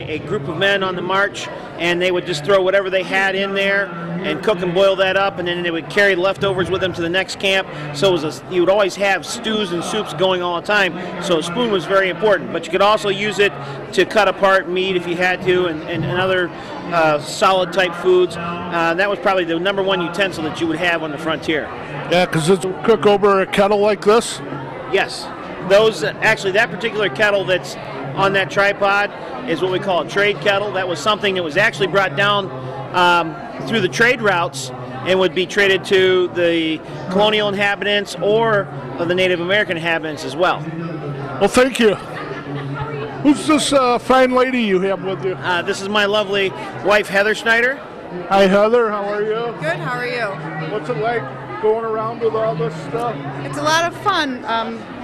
a group of men on the march, and they would just throw whatever they had in there and cook and boil that up, and then they would carry leftovers with them to the next camp. So it was you would always have stews and soups going all the time, so a spoon was very important. But you could also use it to cut apart meat if you had to, and other solid type foods. That was probably the #1 utensil that you would have on the frontier. Yeah, because it's cook over a kettle like this? Yes. Those, actually, that particular kettle that's on that tripod is what we call a trade kettle. That was something that was actually brought down through the trade routes and would be traded to the colonial inhabitants or the Native American inhabitants as well. Well, thank you. Who's this fine lady you have with you? This is my lovely wife, Heather Schneider. Hi, Heather. How are you? Good. How are you? What's it like going around with all this stuff? It's a lot of fun.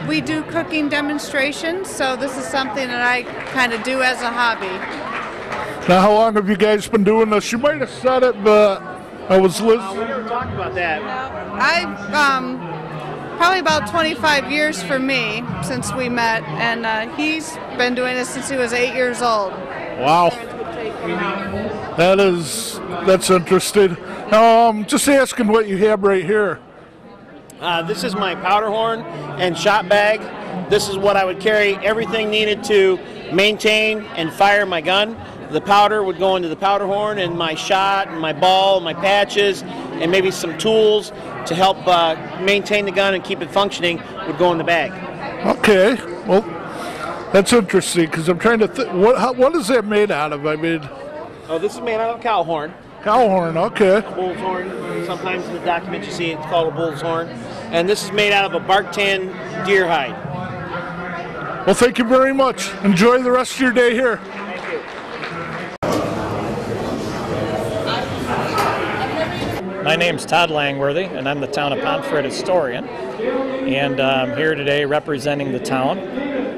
We do cooking demonstrations, so this is something that I kind of do as a hobby. Now, how long have you guys been doing this? You might have said it, but I was listening. We never talked about that. Probably about 25 years for me since we met, and he's been doing this since he was 8 years old. Wow. That's interesting. Just asking what you have right here. This is my powder horn and shot bag. This is what I would carry everything needed to maintain and fire my gun. The powder would go into the powder horn, and my shot and my ball and my patches and maybe some tools to help maintain the gun and keep it functioning would go in the bag. Okay, well, that's interesting because I'm trying to think, what is that made out of? I mean, oh, this is made out of cow horn. Cow horn, okay. A bull's horn. Sometimes in the document you see it's called a bull's horn. And this is made out of a bark tan deer hide. Well, thank you very much. Enjoy the rest of your day here. Thank you. My name's Todd Langworthy, and I'm the town of Pomfret historian. And I'm here today representing the town,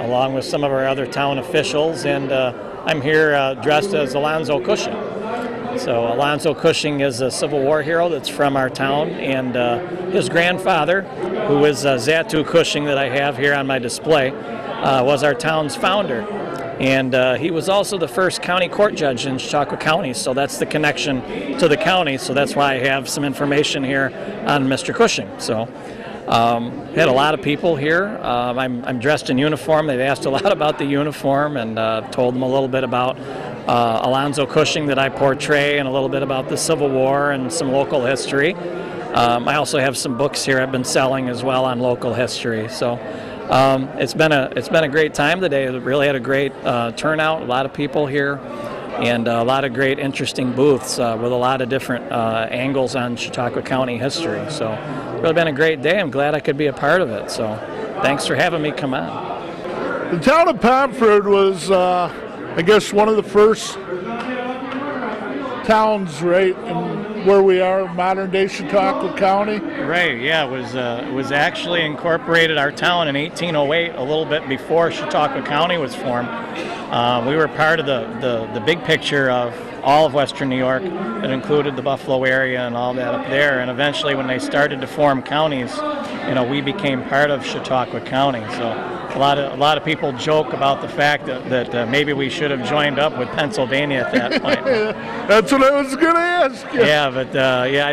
along with some of our other town officials. And I'm here dressed as Alonzo Cushing. So Alonzo Cushing is a Civil War hero that's from our town, and his grandfather, who is Zatu Cushing that I have here on my display, was our town's founder. And he was also the first county court judge in Chautauqua County, so that's the connection to the county, so that's why I have some information here on Mr. Cushing. So had a lot of people here. I'm dressed in uniform. They've asked a lot about the uniform, and told them a little bit about Alonzo Cushing that I portray, and a little bit about the Civil War and some local history. I also have some books here I've been selling as well on local history. So it's been a great time today. It really had a great turnout, a lot of people here, and a lot of great interesting booths with a lot of different angles on Chautauqua County history. So it's really been a great day. I'm glad I could be a part of it. So thanks for having me come on. The town of Pomfret was, I guess, one of the first towns, right, in where we are, modern-day Chautauqua County. Right. Yeah. It was actually incorporated, our town, in 1808, a little bit before Chautauqua County was formed. We were part of the big picture of all of Western New York that included the Buffalo area and all that up there. And eventually, when they started to form counties, we became part of Chautauqua County. So a lot of people joke about the fact that maybe we should have joined up with Pennsylvania at that point. That's what I was going to ask you. Yeah, but yeah,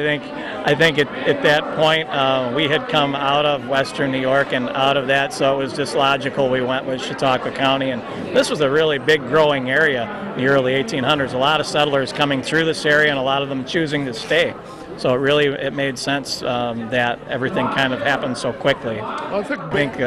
I think at that point we had come out of Western New York and out of that, so it was just logical we went with Chautauqua County. And this was a really big growing area in the early 1800s. A lot of settlers coming through this area, and a lot of them choosing to stay. So it made sense that everything kind of happened so quickly. I think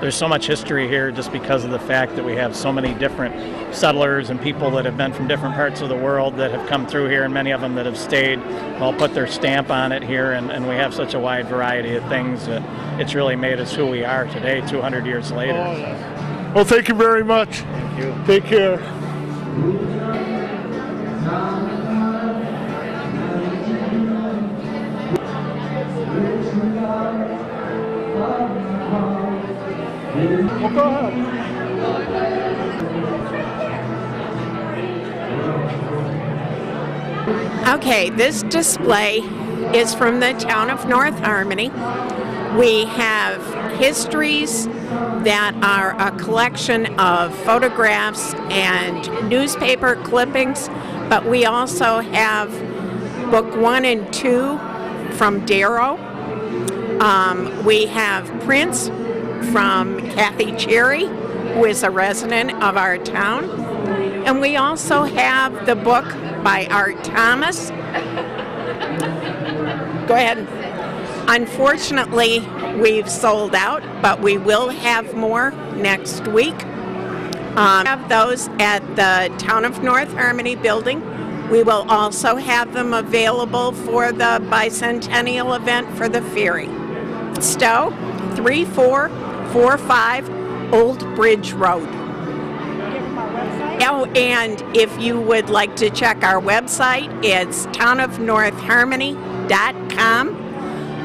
there's so much history here just because of the fact that we have so many different settlers and people that have been from different parts of the world that have come through here, and many of them that have stayed, all put their stamp on it here, and we have such a wide variety of things that it's really made us who we are today, 200 years later. Oh, yeah. Well, thank you very much. Thank you. Take care. Well, go ahead. Okay, this display is from the town of North Harmony. We have histories that are a collection of photographs and newspaper clippings, but we also have book 1 and 2 from Darrow. We have prints from Kathy Cherry, who is a resident of our town. And we also have the book by Art Thomas. Go ahead. Unfortunately, we've sold out, but we will have more next week. Have those at the Town of North Harmony building. We will also have them available for the Bicentennial event for the ferry. Stowe, 3445 Old Bridge Road. Oh, and if you would like to check our website, it's townofnorthharmony.com.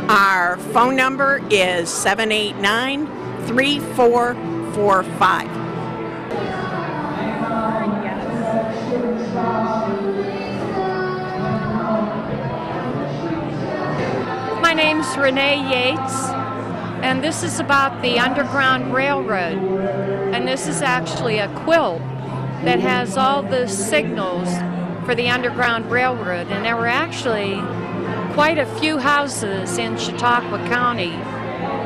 Our phone number is 789-3445. My name's Renee Yates, and this is about the Underground Railroad. And this is actually a quilt that has all the signals for the Underground Railroad. And there were actually quite a few houses in Chautauqua County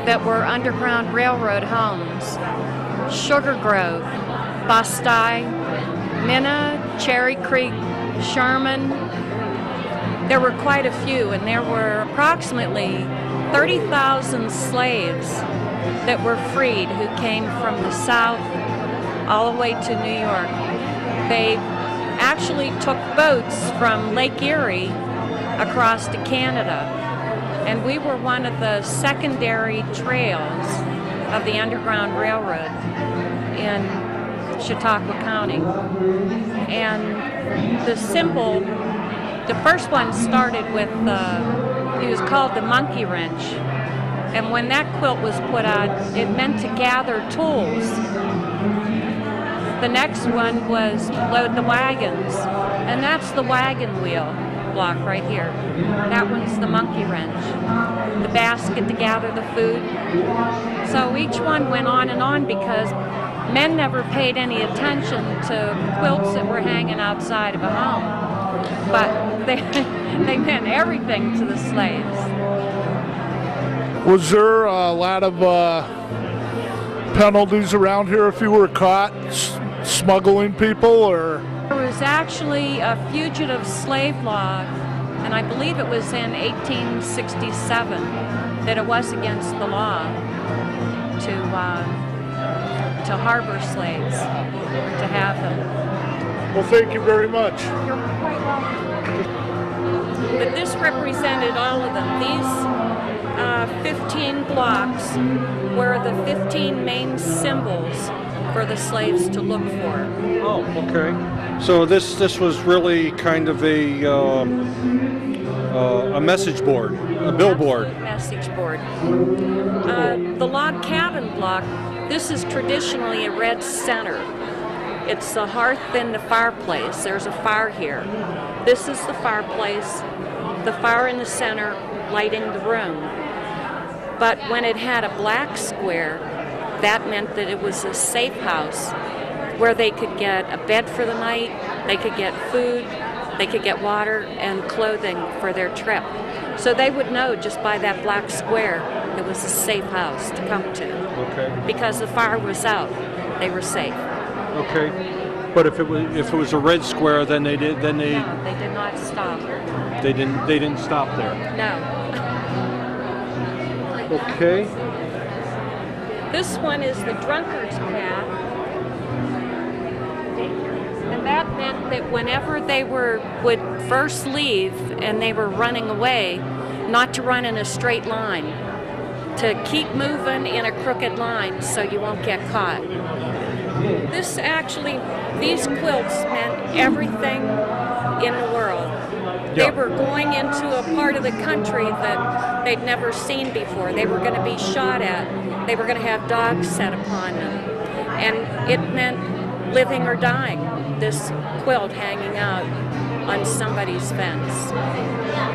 that were Underground Railroad homes. Sugar Grove, Bastille, Minna, Cherry Creek, Sherman. There were quite a few, and there were approximately 30,000 slaves that were freed who came from the South all the way to New York. They actually took boats from Lake Erie across to Canada, and we were one of the secondary trails of the Underground Railroad in Chautauqua County. And the symbol, the first one started with, it was called the monkey wrench. And when that quilt was put out, it meant to gather tools. The next one was load the wagons, and that's the wagon wheel block right here. That one's the monkey wrench. The basket to gather the food. So each one went on and on because men never paid any attention to quilts that were hanging outside of a home. But they meant everything to the slaves. Was there a lot of penalties around here if you were caught smuggling people, or? There was actually a fugitive slave law, and I believe it was in 1867 that it was against the law to harbor slaves, to have them. Well, thank you very much. You're quite welcome. But this represented all of them. These 15 blocks were the 15 main symbols for the slaves to look for. Oh, okay. So this was really kind of a message board, a billboard. Absolutely, message board. The log cabin block, this is traditionally a red center. It's the hearth and the fireplace. There's a fire here. This is the fireplace, the fire in the center lighting the room. But when it had a black square, that meant that it was a safe house where they could get a bed for the night, they could get food, they could get water and clothing for their trip. So they would know just by that black square it was a safe house to come to. Okay. Because the fire was out, they were safe. Okay. But if it was a red square, then they did No, they did not stop. They didn't stop there. No. Okay. This one is the drunkard's path. And that meant that whenever they would first leave and they were running away, not to run in a straight line, to keep moving in a crooked line so you won't get caught. These quilts meant everything in the world. They were going into a part of the country that they'd never seen before. They were going to be shot at. They were going to have dogs set upon them. And it meant living or dying, this quilt hanging out on somebody's fence.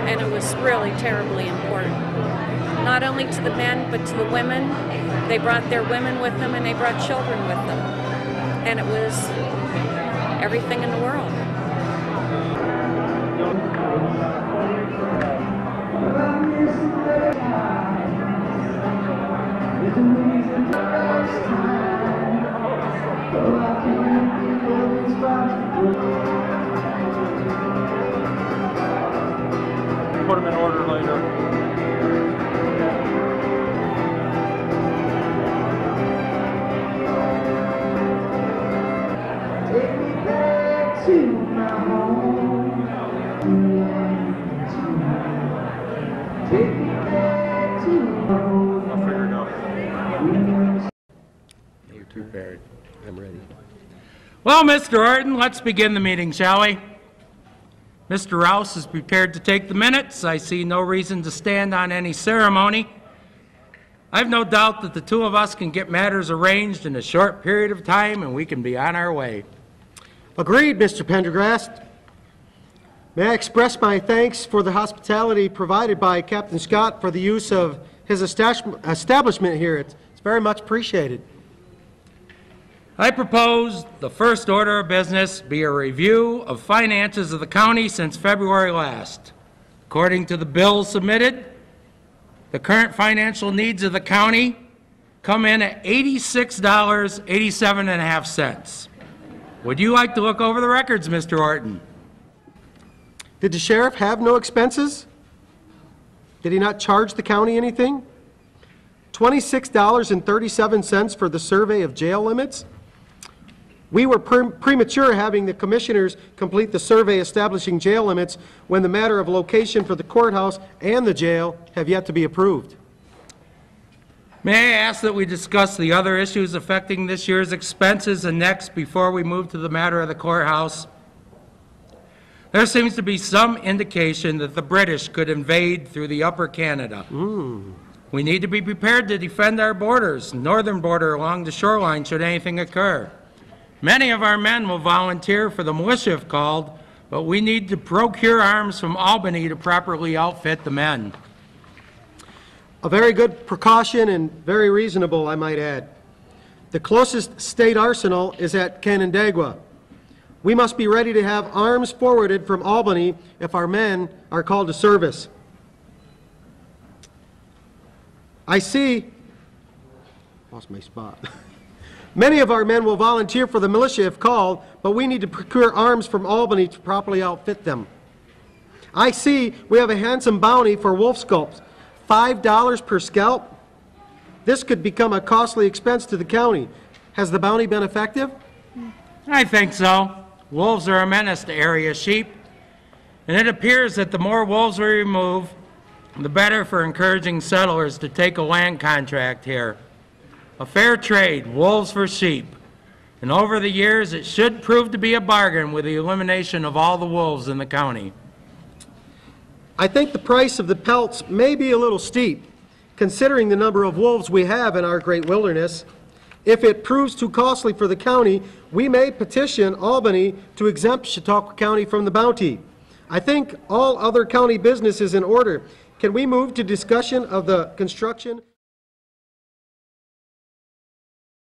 And it was really terribly important. not only to the men, but to the women. They brought their women with them, and they brought children with them. And it was everything in the world. Put them in order later. You're prepared. I'm ready. Well, Mr. Orton, let's begin the meeting, shall we? Mr. Rouse is prepared to take the minutes. I see no reason to stand on any ceremony. I have no doubt that the two of us can get matters arranged in a short period of time, and we can be on our way. Agreed, Mr. Pendergrast. May I express my thanks for the hospitality provided by Captain Scott for the use of his establishment here. It's very much appreciated. I propose the first order of business be a review of finances of the county since February last. According to the bills submitted, the current financial needs of the county come in at $86.87.5. Would you like to look over the records, Mr. Orton? Did the sheriff have no expenses? Did he not charge the county anything? $26.37 for the survey of jail limits? We were premature having the commissioners complete the survey establishing jail limits when the matter of location for the courthouse and the jail have yet to be approved. May I ask that we discuss the other issues affecting this year's expenses and next before we move to the matter of the courthouse? There seems to be some indication that the British could invade through the upper Canada. We need to be prepared to defend our borders, northern border along the shoreline should anything occur. Many of our men will volunteer for the militia if called, but we need to procure arms from Albany to properly outfit the men. A very good precaution and very reasonable, I might add. The closest state arsenal is at Canandaigua. We must be ready to have arms forwarded from Albany if our men are called to service. I see, lost my spot. Many of our men will volunteer for the militia if called, but we need to procure arms from Albany to properly outfit them. I see we have a handsome bounty for wolf scalps, $5 per scalp. This could become a costly expense to the county. Has the bounty been effective? I think so. Wolves are a menace to area sheep, and it appears that the more wolves we remove, the better for encouraging settlers to take a land contract here. A fair trade, wolves for sheep. And over the years, it should prove to be a bargain with the elimination of all the wolves in the county. I think the price of the pelts may be a little steep, considering the number of wolves we have in our great wilderness. If it proves too costly for the county, we may petition Albany to exempt Chautauqua County from the bounty. I think all other county business is in order. Can we move to discussion of the construction